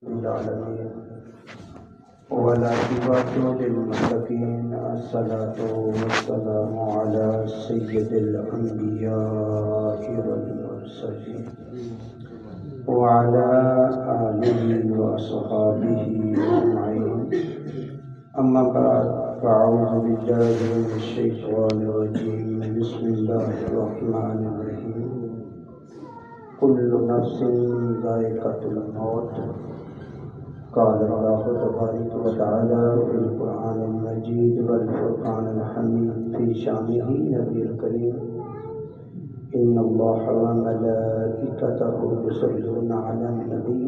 العالمين والعاقبة للمتقين الصلاة والسلام على سيد الأنبياء والمرسلين وعلى آله وأصحابه أجمعين أما بعد فأعوذ بالله من الشيطان الرجيم بسم الله الرحمن الرحيم كل نفس ذائقة الموت قال الله تبارك وتعالى في القرآن المجيد والفرقان الحميد في شأنه نبي الكريم إن الله وملائكته يصلون على النبي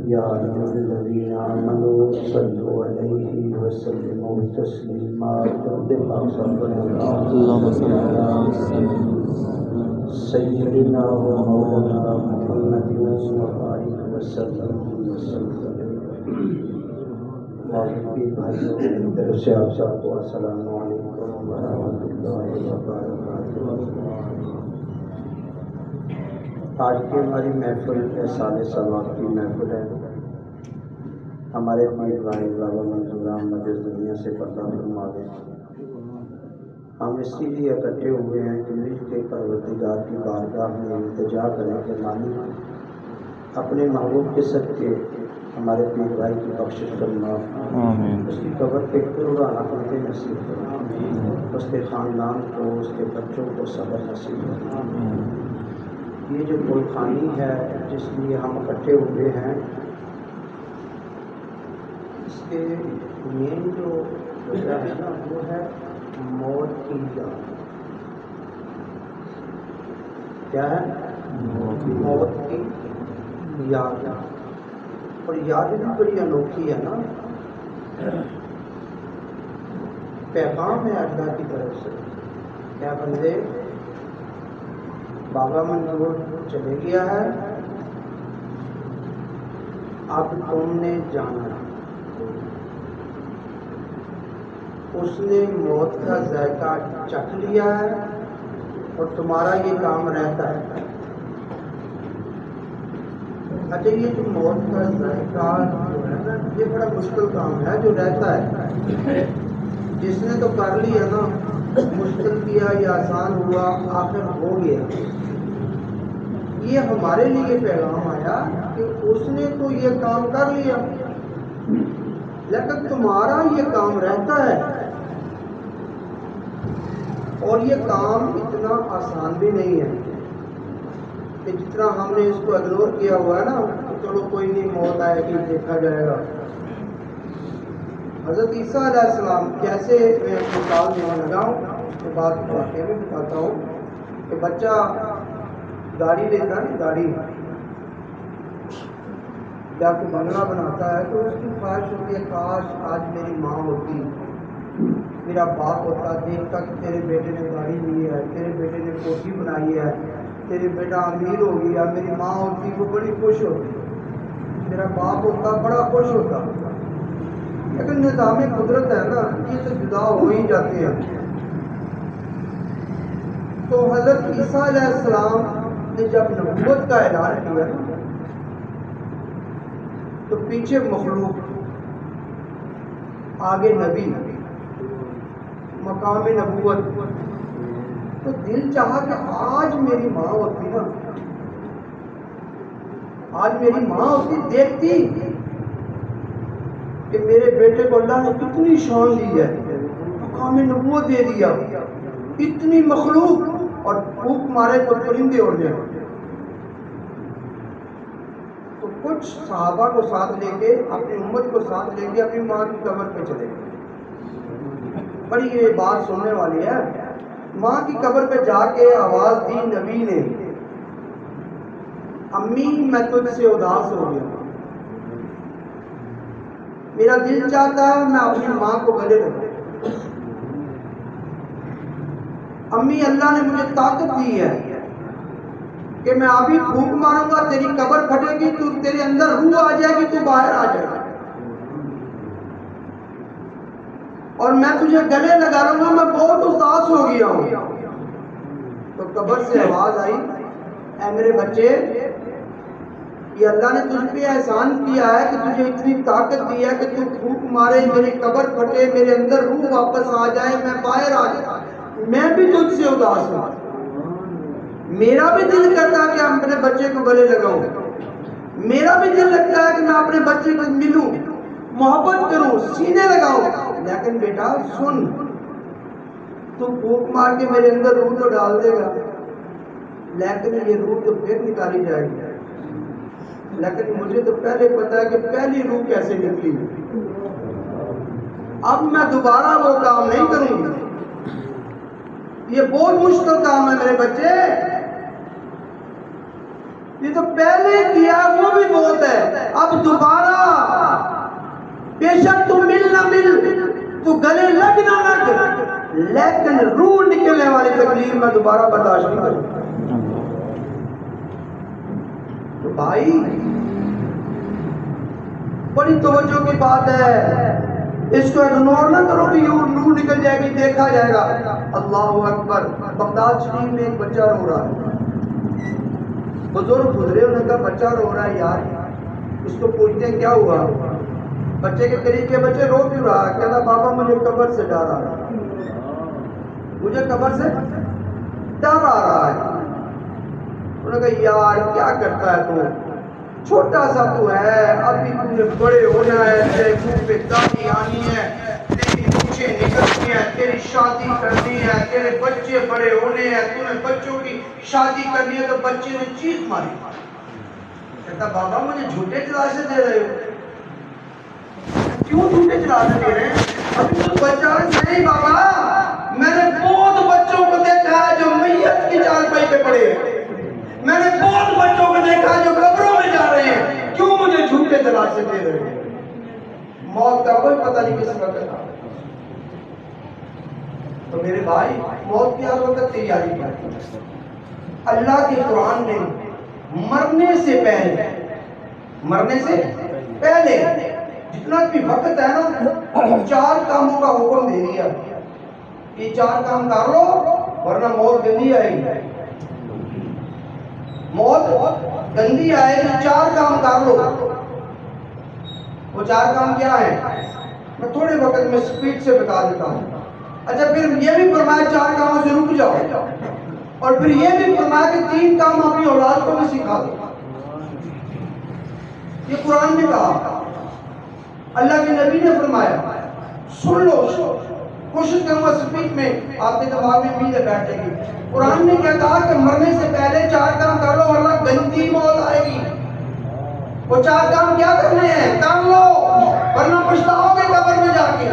يا أيها الذين آمنوا صلوا عليه وسلموا تسليما اللهم صل على سيدنا ومولانا محمد وآله وسلم السلام علیکم ورحمۃ اللہ وبرکاتہ۔ آج کی ہماری محفل سال ثواب کی محفل ہے۔ ہمارے پیر بھائی بابا منظور احمد اس دنیا سے پردہ فرما گئے۔ ہم اسی لیے اکٹھے ہوئے ہیں کہ مل کے پروردگار کی بارگاہ میں التجا کریں کہ مالک اپنے محبوب کے صدقے ہمارے پیر بھائی کی بخشش کرنا، اس کی قبر پہ قربانہ کرتے نصیب کرنا، اس کے خاندان کو، اس کے بچوں کو صبر نصیب کرنا۔ یہ جو گلخانی ہے جس لیے ہم اکٹھے ہوئے ہیں، اس کے مین جو وجہ ہے نا وہ ہے موت کی یاد۔ کیا ہے؟ موت کی یاد۔ اور یاد بھی بڑی انوکھی ہے نا، پیغام ہے اللہ کی طرف سے۔ کیا بندے، بابا منظور چلے گیا ہے، اب تم نے جانا۔ اس نے موت کا ذائقہ چکھ لیا ہے اور تمہارا یہ کام رہتا ہے۔ اچھا، یہ جو موت کا ذائقہ جو ہے نا، یہ بڑا مشکل کام ہے جو رہتا ہے۔ جس نے تو کر لیا نا، مشکل کیا یا آسان ہوا، آخر ہو گیا۔ یہ ہمارے لیے پیغام آیا کہ اس نے تو یہ کام کر لیا، لیکن تمہارا یہ کام رہتا ہے، اور یہ کام اتنا آسان بھی نہیں ہے کہ جتنا ہم نے اس کو اگنور کیا ہوا ہے نا، چلو کوئی نہیں، موت آئے گی، دیکھا جائے گا۔ حضرت عیسیٰ علیہ السلام کیسے، میں مثال نہیں لگاؤں، اس کے بعد واقعہ میں بتاتا ہوں کہ بچہ گاڑی لیتا ہے، گاڑی جا کے بنگلہ بناتا ہے تو اس کی خواہش ہوتی ہے کاش آج میری ماں ہوتی، میرا باپ ہوتا، دیکھتا کہ تیرے بیٹے نے گاڑی لی ہے، تیرے بیٹے نے کوٹھی بنائی ہے، تیرے بیٹا امیر ہو گیا، میری ماں ہوتی وہ بڑی خوش ہوتی، میرا باپ ہوتا بڑا خوش ہوتا۔ لیکن نظام قدرت ہے نا، یہ تو جدا ہو ہی جاتے ہیں۔ تو حضرت عیسیٰ علیہ السلام نے جب نبوت کا اعلان کیا تو پیچھے مخلوق، آگے نبی، مقام نبوت۔ تو دل چاہا کہ آج میری ماں ہوتی نا، آج میری ماں ہوتی، دیکھتی کہ میرے بیٹے کو اللہ نے کتنی شان دی ہے، مقام نبوت دے دیا، اتنی مخلوق، اور پھونک مارے تو پرندے اڑ جائیں۔ تو کچھ صحابہ کو ساتھ لے کے، اپنی امت کو ساتھ لے کے اپنی ماں کی قبر پہ چلے گئے۔ بڑی یہ بات سننے والی ہے۔ ماں کی قبر پہ جا کے آواز دی نبی نے، امی میں تجھ سے اداس ہو گیا، میرا دل چاہتا ہے میں اپنی ماں کو گلے لگوں۔ امی، اللہ نے مجھے طاقت دی ہے کہ میں ابھی پھونک ماروں گا، تیری قبر پھٹے گی، تو تیرے اندر روح آ جائے گی، تو باہر آ جائے گا، اور میں تجھے گلے لگا لوں گا، میں بہت اداس ہو گیا ہوں۔ تو قبر سے آواز آئی، اے میرے بچے، یہ اللہ نے تجھ پہ احسان کیا ہے کہ تجھے اتنی طاقت دی ہے کہ تو پھونک مارے، میری قبر پھٹے، میرے اندر روح واپس آ جائے، میں باہر آ جاؤں، میں بھی تجھ سے اداس ہوں، میرا بھی دل کرتا ہے کہ اپنے بچے کو گلے لگاؤں، میرا بھی دل لگتا ہے کہ میں اپنے بچے کو ملوں، محبت کروں، سینے لگاؤں، لیکن بیٹا سن، تو پھونک مار کے میرے اندر روح تو ڈال دے گا، لیکن یہ روح تو پھر نکالی جائے گی، لیکن مجھے تو پہلے پتا ہے کہ پہلی روح کیسے نکلی، اب میں دوبارہ وہ کام نہیں کروں گی، یہ بہت مشکل کام ہے میرے بچے، یہ تو پہلے کیا وہ بھی بہت ہے، اب دوبارہ بے شک تو مل نہ مل، تو گلے لگ نہ لگ، لیکن روح نکلنے والی تکلیف میں دوبارہ برداشت نہیں کروں۔ تو بھائی بڑی توجہ کی بات ہے، اس کو اگنور نہ کرو کہ روح نکل جائے گی، دیکھا جائے گا۔ اللہ اکبر، بغداد شریف میں ایک بچہ رو رہا ہے، بزرگ گزرے، انہوں نے کہا بچہ رو رہا ہے یار، اس کو پوچھتے ہیں کیا ہوا، بچے کے قریب کے بچے رو کیوں رہا ہے، کہتا بابا مجھے قبر سے ڈر آ رہا ہے، مجھے قبر سے ڈر آ رہا ہے۔ انہوں نے کہا یار کیا کرتا ہے تو، چھوٹا سا تو ہے، ابھی تم نے بڑے ہونا ہے، تیرے منہ پہ داڑھی آنی ہے، تیری مونچھیں نکلنی ہے، تیری شادی کرنی ہے، تیرے بچے بڑے ہونے ہیں، تو نے بچوں کی شادی کرنی ہے، تو بچے نے چیخ ماری۔ کہتا بابا مجھے جھوٹے دلاسے دے رہے ہو، کیوں جھوٹے دلاسے دے رہے ہیں، ابھی تو بچہ نہیں بابا، میں نے بہت بچوں کو دیکھا ہے جو میت کی چارپائی پہ پڑے ہیں، میں نے بہت بچوں کو دیکھا جو قبروں میں جا رہے ہیں، کیوں مجھے جھوٹے دلاسے دے رہے ہیں، موت کا کوئی پتہ نہیں کس وقت تھا۔ تو میرے بھائی موت کی ہر وقت تیاری کریں، اللہ کے قرآن نے مرنے سے پہلے جتنا بھی وقت ہے نا، 4 کاموں کا حکم دے دیا، یہ 4 کام کر لو ورنہ موت گندی آئے گی، موت گندی آئے گی، 4 کام کر لو۔ وہ 4 کام کیا ہیں، میں تھوڑے وقت میں سپیڈ سے بتا دیتا ہوں۔ اچھا پھر یہ بھی فرمایا 4 کاموں سے رک جاؤ، اور پھر یہ بھی فرمایا کہ 3 کام اپنی اولاد کو بھی سکھا دو، یہ قرآن نے کہا، اللہ کے نبی نے فرمایا، سن لو، کوشش کروں گا سپیڈ میں آپ کے دماغ میں امید بیٹھے گی۔ قرآن نے کیا کہا کہ مرنے سے پہلے 4 کام کر لو ورنہ گندی موت آئے گی۔ وہ 4 کام کیا کرنے ہیں، کر لو ورنہ پچھتاؤ گے قبر میں جا کے۔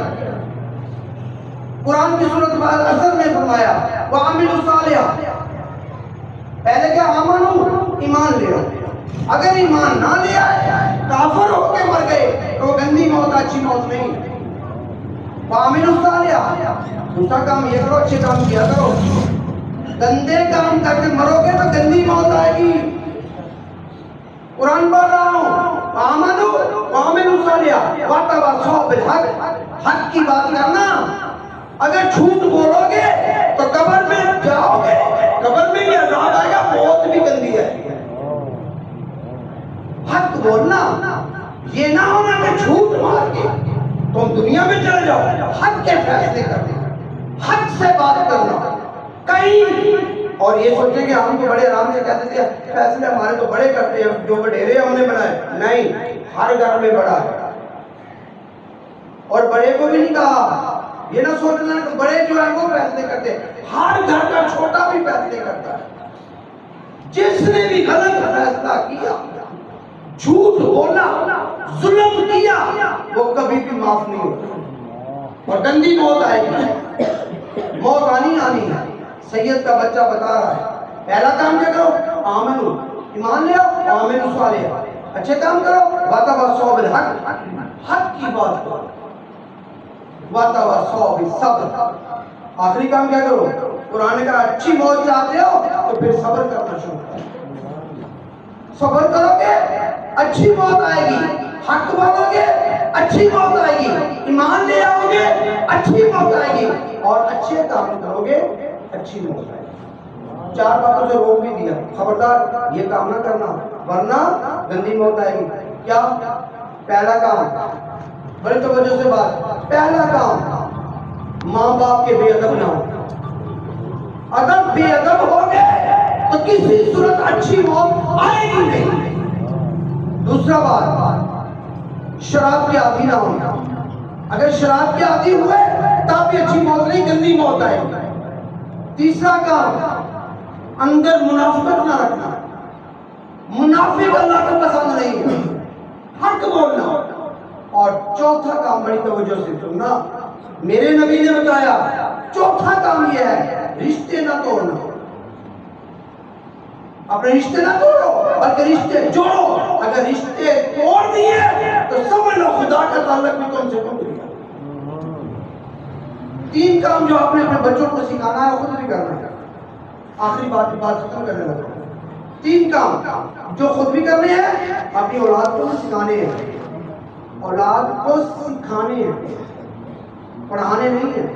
قرآن کی سورۃ العصر میں فرمایا وَعَمِلُوا الصَّالِحَاتِ، پہلے کیا آمنو، ایمان لے آؤ، اگر ایمان نہ لے آئے کافر ہو کے مر گئے تو گندی موت اچھی موت نہیں۔ وَعَمِلُوا الصَّالِحَاتِ، دوسرا کام یہ کرو، اچھے کام کیا کرو، گندے کام کر کے مرو گے تو گندی موت آئے گی۔ قرآن پڑھ رہا ہوں، وَعَمِلُوا الصَّالِحَاتِ وَتَوَاصَوْا بِالْحَقِّ، حق کی بات کرنا، اگر جھوٹ بولو گے تو قبر میں جاؤ گے، قبر میں بھی عذاب آئے گا، موت بھی گندی ہے۔ حق بولنا، یہ نہ ہونا کہ جھوٹ مار کے تم دنیا میں چلے جاؤ، حق کے فیصلے کرنا، حق سے بات کرنا کہیں، اور یہ سوچیں کہ ہم تو بڑے آرام سے کہتے تھے فیصلے ہمارے تو بڑے کرتے ہیں، جو وڈیرے ہم نے بنائے، نہیں، ہر گھر میں بڑا ہے، اور بڑے کو بھی نہیں کہا، یہ نہ سوچنا کہ بڑے جو ہیں وہ فیصلے کرتے ہیں، ہر گھر کا چھوٹا بھی فیصلے کرتا ہے۔ جس نے بھی غلط فیصلہ کیا، جھوٹ بولا، ظلم کیا، وہ کبھی بھی معاف نہیں ہوتا، اور گندی موت آئے گی، موت آنی ہے۔ سید کا بچہ بتا رہا ہے، پہلا کام کیا کرو، آمنو، ایمان لے آؤ، آمنو صالح، اچھے کام کرو، وَتَوَاصَوْا بِالْحَقِّ، حق کی بات کرو، وَتَوَاصَوْا بِالصَّبْرِ، آخری کام کیا کرو، قرآن نے کہا اچھی موت چاہتے ہو تو پھر صبر کرنا شروع کرو، صبر کرو گے اچھی موت آئے گی، حق بولو گے اچھی موت آئے گی، ایمان لے آؤ گے اچھی موت آئے گی، اور اچھے کام کرو گے اچھی موت آئے گی۔ 4 باتوں سے روک بھی دیا، خبردار یہ کام نہ کرنا ورنہ گندی موت آئے گی۔ کیا؟ پہلا کام، بڑی توجہ سے بات، پہلا کام ماں باپ کے بے ادب نہ ہو۔ اگر بے ادب ہو گئے تو کسی صورت اچھی موت آئے گی نہیں۔ دوسرا بات، شراب کے عادی نہ ہونا۔ اگر شراب کے عادی ہوئے تب بھی اچھی موت نہیں، گندی موت آئے گی۔ تیسرا کام، اندر منافقت نہ رکھنا۔ منافق اللہ کو پسند نہیں ہے، حق بولنا۔ اور چوتھا کام، بڑی توجہ سے سننا، میرے نبی نے بتایا چوتھا کام یہ ہے، رشتے نہ توڑنا۔ اپنے رشتے نہ توڑو بلکہ رشتے جوڑو۔ اگر رشتے توڑ دیے تو سمجھ لو خدا کا تعلق بھی تم سے ٹوٹ گیا۔ 3 کام جو آپ نے اپنے بچوں کو سکھانا ہے خود بھی کرنا ہے۔ آخری بات ختم کرنے لگا۔ 3 کام جو خود بھی کرنے ہیں، اپنی اولاد کو سکھانے ہیں۔ اولاد کو سکھانے ہیں، پڑھانے نہیں ہیں۔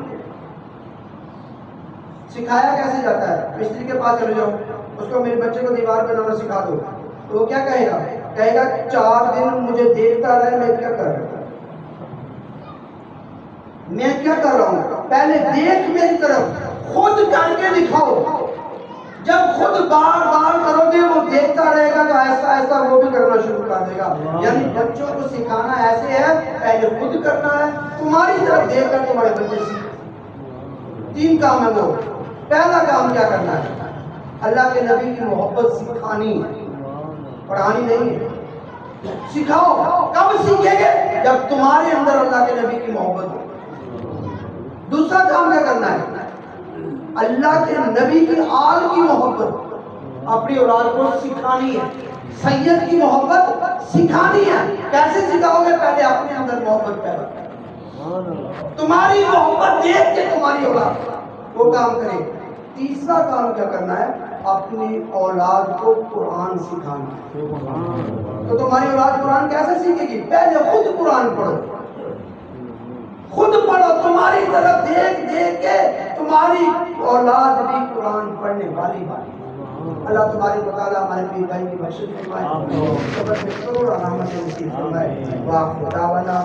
سکھایا کیسے جاتا ہے؟ مستری کے پاس چلے جاؤ، اس کو میرے بچے کو دیوار بنانا سکھا دو، تو وہ کیا کہے گا؟ کہے گا 4 دن مجھے دیکھتا رہے میں کیا کر رہا ہوں، میں کیا کر رہا ہوں، پہلے دیکھ میری طرف، خود کر کے دکھاؤ۔ جب خود بار بار کرو گے وہ دیکھتا رہے گا تو ایسا ایسا وہ بھی کرنا شروع کر دے گا۔ یعنی بچوں کو سکھانا ایسے ہے، پہلے خود کرنا ہے، تمہاری طرف دیکھ کر تمہارے بچے سیکھیں۔ 3 کام ہے وہ۔ پہلا کام کیا کرنا ہے؟ اللہ کے نبی کی محبت سکھانی، پڑھانی نہیں ہے۔ سکھاؤ۔ کب سیکھیں گے؟ جب تمہارے اندر اللہ کے نبی کی محبت ہو۔ دوسرا کام کیا کرنا ہے؟ اللہ کے نبی کی آل کی محبت اپنی اولاد کو سکھانی ہے۔ سید کی محبت سکھانی ہے۔ کیسے سکھاؤ گے؟ پہلے اپنے اندر محبت پیدا کرو، تمہاری محبت دیکھ کے تمہاری اولاد وہ کام کرے۔ تیسرا کام کیا کرنا ہے؟ اپنی اولاد کو قرآن سکھانا۔ تو تمہاری اولاد قرآن کیسے سیکھے گی؟ پہلے خود قرآن پڑھو، خود پڑھو، تمہاری طرف دیکھ دیکھ کے تمہاری اولاد بھی قرآن پڑھنے والی بات۔ اللہ تبارک و تعالیٰ ہمارے پیر بھائی کی بخشش فرمائے، صبر سے کروڑ رحمت نصیب فرمائے۔ واخر دعوانا